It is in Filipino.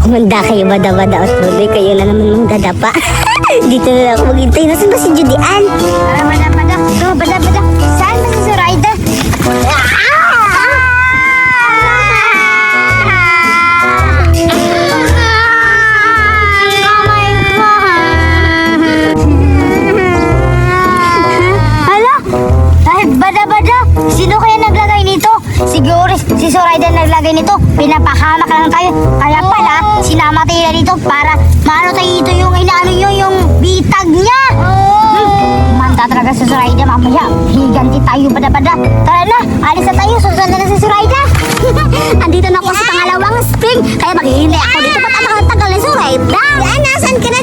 Kumanda kayo, bada-bada at tuloy. Kayo lang naman magdadapa. Dito na ako maghintay. Nasaan ba si Judy Ann? Bada-bada. Ito, bada-bada. Saan ba si Zoraida? Hala? Ay, bada-bada. Sino kaya naglagay nito? Siguro si Zoraida naglagay nito. Pinapahamak lang tayo. Kaya pala, sinama tayo dito para maano tayo dito yung inaano nyo, yung bitag niya. Manta talaga si Zoraida mamaya. Higanti tayo bada-bada. Tara na, alis na tayo. Susunod na si Zoraida. Andito na ako sa pangalawang spring. Kaya maghihintay ako dito. Ba't ang tagal ni Zoraida? Yan, nasan ka na